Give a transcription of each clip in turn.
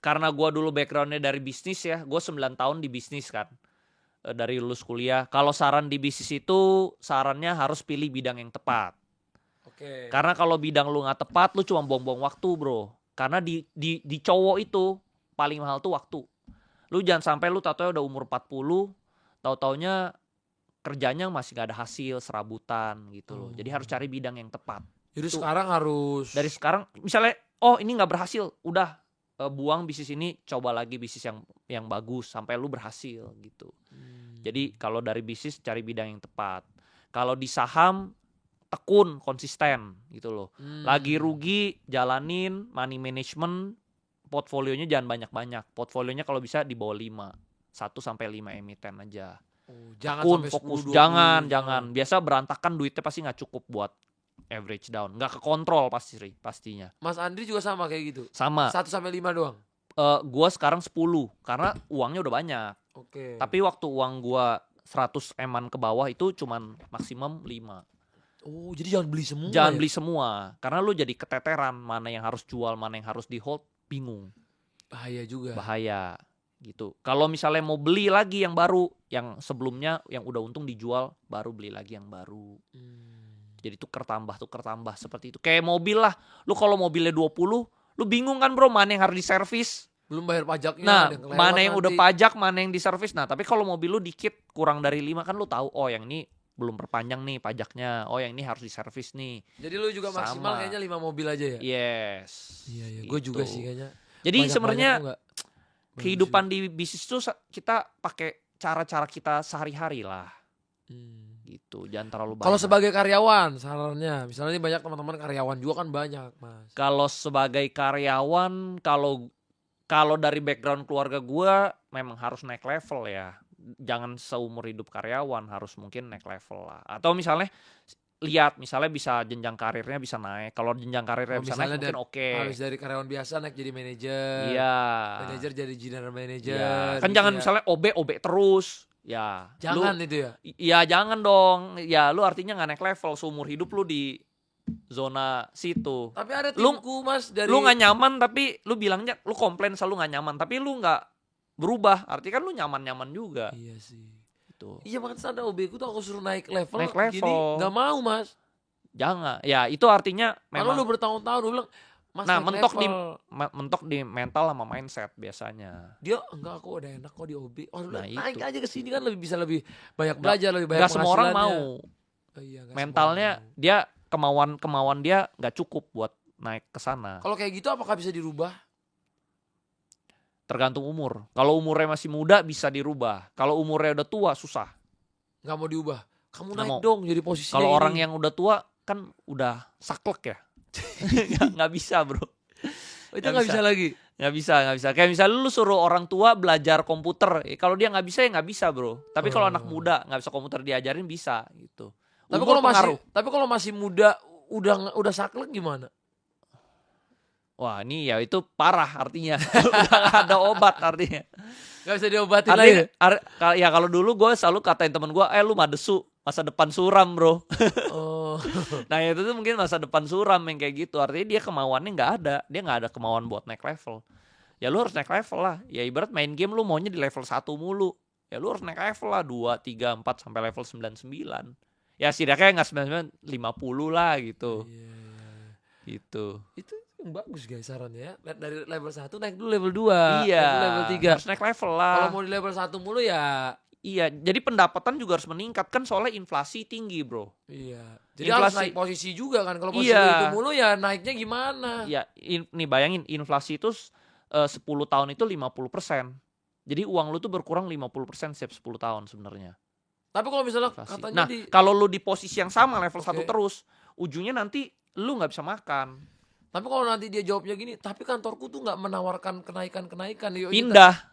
karena gue dulu backgroundnya dari bisnis ya, gue 9 tahun di bisnis kan, dari lulus kuliah. Kalau saran di bisnis itu, sarannya harus pilih bidang yang tepat. Oke. Karena kalau bidang lu nggak tepat, lu cuma buang-buang waktu bro. Karena di cowok itu paling mahal tuh waktu. Lu jangan sampai lu tahu udah umur 40, tahu-taunya kerjanya masih gak ada hasil, serabutan gitu loh. Jadi harus cari bidang yang tepat. Jadi Tuh. sekarang harus Dari sekarang misalnya, oh ini nggak berhasil, udah buang bisnis ini, coba lagi bisnis yang bagus sampai lu berhasil gitu. Jadi kalau dari bisnis cari bidang yang tepat. Kalau di saham tekun, konsisten gitu loh. Lagi rugi, jalanin money management, portfolionya jangan banyak-banyak. Portfolionya kalau bisa di bawah 5. 1-5 emiten aja. jangan Tekun, sampai fokus, 10, 20, jangan. Biasa berantakan duitnya pasti nggak cukup buat average down. Nggak kekontrol pastinya. Mas Andri juga sama kayak gitu. Sama. 1-5 doang. Gua sekarang 10 karena uangnya udah banyak. Oke. Tapi waktu uang gua 100 eman ke bawah itu cuman maksimum 5. Oh, jadi jangan beli semua. Jangan beli semua karena lu jadi keteteran mana yang harus jual, mana yang harus di hold, bingung. Bahaya juga. Bahaya gitu. Kalau misalnya mau beli lagi yang baru, yang sebelumnya yang udah untung dijual, baru beli lagi yang baru. Jadi tukar tambah seperti itu. Kayak mobil lah. Lu kalau mobilnya 20, lu bingung kan bro, mana yang harus diservis? Belum bayar pajaknya. Nah, mana yang udah pajak, mana yang diservis. Nah, tapi kalau mobil lu dikit, kurang dari 5 kan lu tahu, oh yang ini belum perpanjang nih pajaknya. Oh yang ini harus diservis nih. Jadi lu juga maksimal kayaknya 5 mobil aja ya? Yes. Iya. Gitu. Gue juga sih kayaknya. Jadi sebenarnya kehidupan di bisnis itu kita pakai cara-cara kita sehari-hari lah. Gitu, jangan terlalu banyak. Kalau sebagai karyawan sarannya, misalnya ini banyak teman-teman karyawan juga kan banyak mas. Kalau sebagai karyawan, kalau dari background keluarga gue memang harus naik level ya. Jangan seumur hidup karyawan, harus mungkin naik level lah. Atau misalnya lihat, misalnya bisa jenjang karirnya bisa naik. Kalau jenjang karirnya bisa naik mungkin oke. Habis dari karyawan biasa naik jadi manajer. Iya. Manajer jadi general manager. Iya. Kan gitu jangan ya. misalnya OB terus. Ya. Jangan itu ya. Iya jangan dong. Ya lu artinya gak naik level, seumur hidup lu di zona situ. Tapi ada timku mas dari. Lu gak nyaman tapi lu bilangnya, lu komplain selalu gak nyaman. Tapi lu gak berubah, artinya kan lu nyaman-nyaman juga. Iya sih. Gitu. Iya makanya ada OB ku tuh aku suruh naik level. Naik level. Gini gak mau mas. Jangan. Ya itu artinya memang. Kalau lu bertahun-tahun lu bilang. Mas nah mentok level. di mental sama mindset biasanya. Dia enggak, aku udah enak kok di OB. Oh, Nah, naik itu. aja ke sini kan bisa lebih banyak belajar, lebih banyak Gak semua orang mau. Iya, mentalnya dia kemauan dia nggak cukup buat naik ke sana. Kalau kayak gitu apakah bisa dirubah? Tergantung umur. Kalau umurnya masih muda bisa dirubah. Kalau umurnya udah tua susah. Nggak mau diubah. Kamu Nggak naik mau. dong jadi posisinya. Kalau orang yang udah tua kan udah saklek ya. Nggak bisa bro. Itu nggak bisa lagi. Nggak bisa. Kayak misalnya lu suruh orang tua belajar komputer. Kalau dia nggak bisa ya nggak bisa bro. Tapi kalau anak muda nggak bisa komputer diajarin bisa gitu. Tapi kalau masih muda udah saklek gimana? Wah ini ya itu parah artinya. Udah gak ada obat artinya. Gak bisa diobatin lagi. Ya kalau dulu gue selalu katain temen gue, lu madesu, masa depan suram bro. Oh. Nah itu tuh mungkin masa depan suram yang kayak gitu. Artinya dia kemauannya gak ada. Dia gak ada kemauan buat naik level. Ya lu harus naik level lah. Ya ibarat main game lu maunya di level 1 mulu. Ya lu harus naik level lah 2, 3, 4 sampai level 99. Ya setidaknya gak 99, 50 lah gitu. Gitu. Itu bagus guys sarannya ya. Dari level 1 naik dulu level 2. Iya. Level 3. Harus naik level lah. Kalau mau di level 1 mulu ya. Iya, jadi pendapatan juga harus meningkat kan soalnya inflasi tinggi bro. Iya. Jadi harus naik posisi juga kan. Kalau posisi itu mulu ya naiknya gimana? Iya, nih bayangin inflasi itu 10 tahun itu 50%. Jadi uang lu tuh berkurang 50% setiap 10 tahun sebenarnya. Tapi kalau misalnya inflasi. katanya kalau lu di posisi yang sama level 1 terus, ujungnya nanti lu gak bisa makan. Tapi kalau nanti dia jawabnya gini, tapi kantorku tuh gak menawarkan kenaikan-kenaikan. Pindah.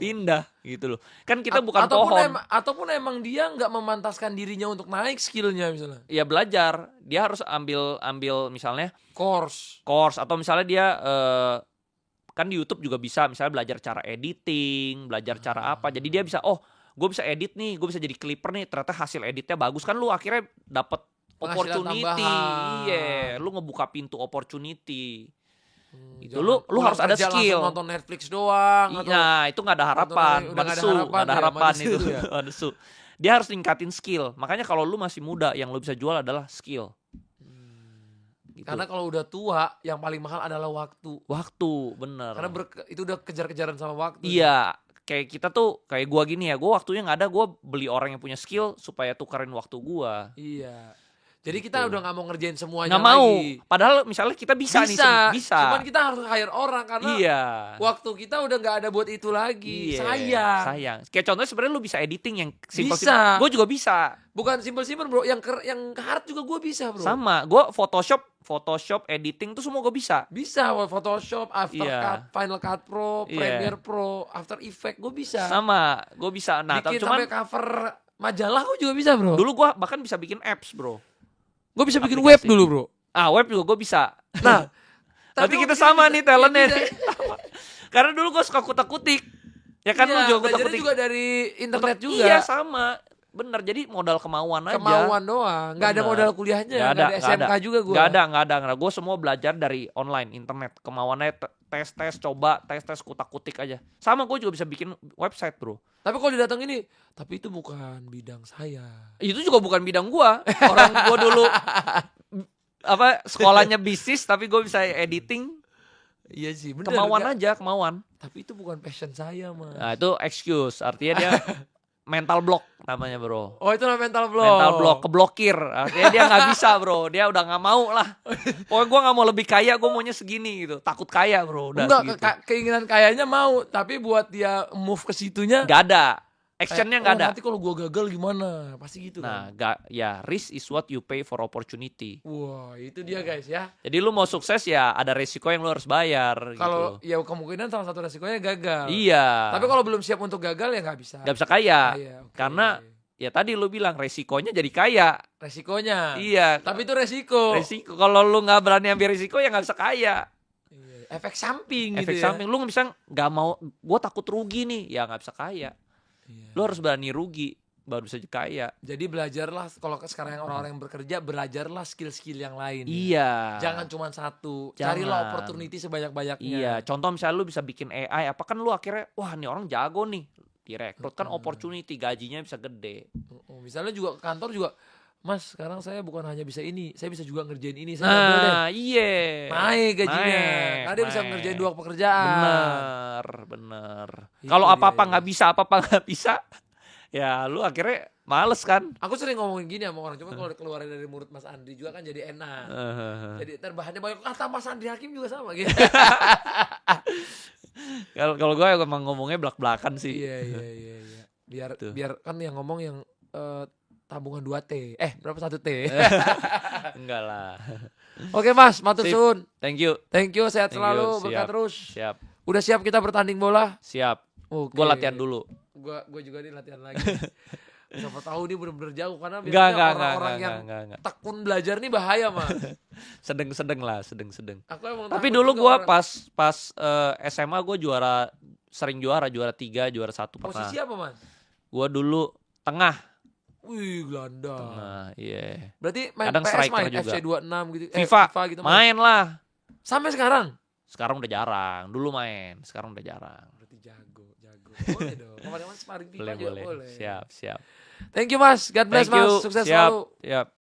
Pindah gitu loh. Kan kita bukan pohon. Ataupun emang dia gak memantaskan dirinya untuk naik skillnya misalnya. Ya belajar. Dia harus ambil misalnya course. Atau misalnya dia kan di YouTube juga bisa misalnya belajar cara editing, belajar cara apa. Jadi dia bisa, gue bisa edit nih, gue bisa jadi clipper nih. Ternyata hasil editnya bagus kan, lu akhirnya dapet opportunity. Iya, lu ngebuka pintu opportunity. Itu lu harus ada skill. Nonton Netflix doang. Iya, itu nggak ada harapan. Nggak ada harapan itu. Madesu. Dia harus ningkatin skill. Makanya kalau lu masih muda, yang lu bisa jual adalah skill. Gitu. Karena kalau udah tua, yang paling mahal adalah waktu. Waktu, bener. Karena itu udah kejar-kejaran sama waktu. Iya, kayak kita tuh, kayak gua gini ya, gua waktunya nggak ada, gua beli orang yang punya skill supaya tukerin waktu gua. Iya. Jadi kita udah gak mau ngerjain semuanya nggak mau. lagi. Padahal misalnya kita bisa. Cuman kita harus hire orang karena waktu kita udah gak ada buat itu lagi. Sayang. Kayak contohnya sebenarnya lu bisa editing yang simple. Gue juga bisa. Bukan simple bro, yang hard juga gue bisa bro. Sama, gue Photoshop, editing tuh semua gue bisa. Bisa, Photoshop, After Cut, Final Cut Pro, Premiere Pro, After Effects gue bisa. Sama, gue bisa. Nah, bikin sampai cover majalah gue juga bisa bro. Dulu gue bahkan bisa bikin apps bro. Gue bisa bikin web dulu bro. Web juga gue bisa. Nah, berarti kita sama nih talentnya. Karena dulu gue suka kutak-kutik. Ya kan lu juga kutak-kutik. Juga dari internet juga. Iya sama. Bener, jadi modal kemauan aja. Kemauan doang. Gak ada modal kuliahnya. Gak ada SMK juga gue. Gak ada. Gue semua belajar dari online, internet. Kemauannya tes, coba, tes, kutak-kutik aja. Sama gue juga bisa bikin website bro. Tapi kalau didatang ini, tapi itu bukan bidang saya. Itu juga bukan bidang gue. Orang gue dulu sekolahnya bisnis, tapi gue bisa editing. Iya sih, bener. Kemauan aja. Tapi itu bukan passion saya mas. Nah itu excuse, artinya dia mental block namanya bro. Oh itu namanya mental block. Mental block, keblokir. Artinya dia gak bisa bro, dia udah gak mau lah. Pokoknya gue gak mau lebih kaya, gue maunya segini gitu. Takut kaya bro, udah segitu. Keinginan kayanya mau, tapi buat dia move ke situnya gak ada. Actionnya gak ada. Nanti kalau gue gagal gimana, pasti gitu nah, kan. Risk is what you pay for opportunity. Wah itu dia guys ya. Jadi lu mau sukses ya ada resiko yang lu harus bayar. Kalau gitu. Ya kemungkinan salah satu resikonya gagal. Iya. Tapi kalau belum siap untuk gagal ya gak bisa. Gak bisa kaya. Karena ya tadi lu bilang resikonya jadi kaya. Resikonya. Iya. Tapi itu resiko. Kalau lu gak berani ambil resiko ya gak bisa kaya. Efek samping gitu. Efek samping. Lu bisa gak mau, gue takut rugi nih, ya gak bisa kaya. Lu harus berani rugi baru bisa kaya. Jadi belajarlah, kalau sekarang orang-orang yang bekerja, belajarlah skill-skill yang lain. Iya. Jangan cuma satu. Carilah opportunity sebanyak-banyaknya. Iya. Contoh misalnya lu bisa bikin AI, apa kan lu akhirnya wah nih orang jago nih, direkrut kan opportunity, gajinya bisa gede. Misalnya juga ke kantor juga, Mas sekarang saya bukan hanya bisa ini, saya bisa juga ngerjain ini. Iya. Naik gajinya. Karena dia bisa ngerjain 2 pekerjaan. Bener. Kalau apa-apa nggak bisa, ya lu akhirnya males kan. Aku sering ngomongin gini sama orang, cuma kalau keluarin dari mulut Mas Andri juga kan jadi enak. Jadi terbahannya banyak, kata Mas Andri Hakim juga sama gitu. Kalau gue emang ngomongnya belak-belakan sih. Iya. Biar kan yang ngomong yang tabungan 2T. Berapa 1T? Enggak lah. Oke Mas, matur suwun. Thank you, sehat selalu, berkah terus. Siap. Udah siap kita bertanding bola? Siap. Gue latihan dulu. Gue juga nih latihan lagi. Siapa tahu nih bener-bener jauh karena biasanya orang-orang yang tekun belajar nih bahaya mah. sedeng lah. Tapi dulu gue pas SMA gue sering juara 3, juara 1 pernah. Posisi apa Mas? Gue dulu tengah. Wih gelandang. Tengah, iya. Berarti main kadang PS main juga. FC26 gitu. FIFA gitu main lah. Sampai sekarang? Sekarang udah jarang. Dulu main, sekarang udah jarang. Berarti jago. Boleh dong. Kemarin sparring FIFA juga boleh. Siap. Thank you Mas. God bless Mas. Sukses selalu. Siap.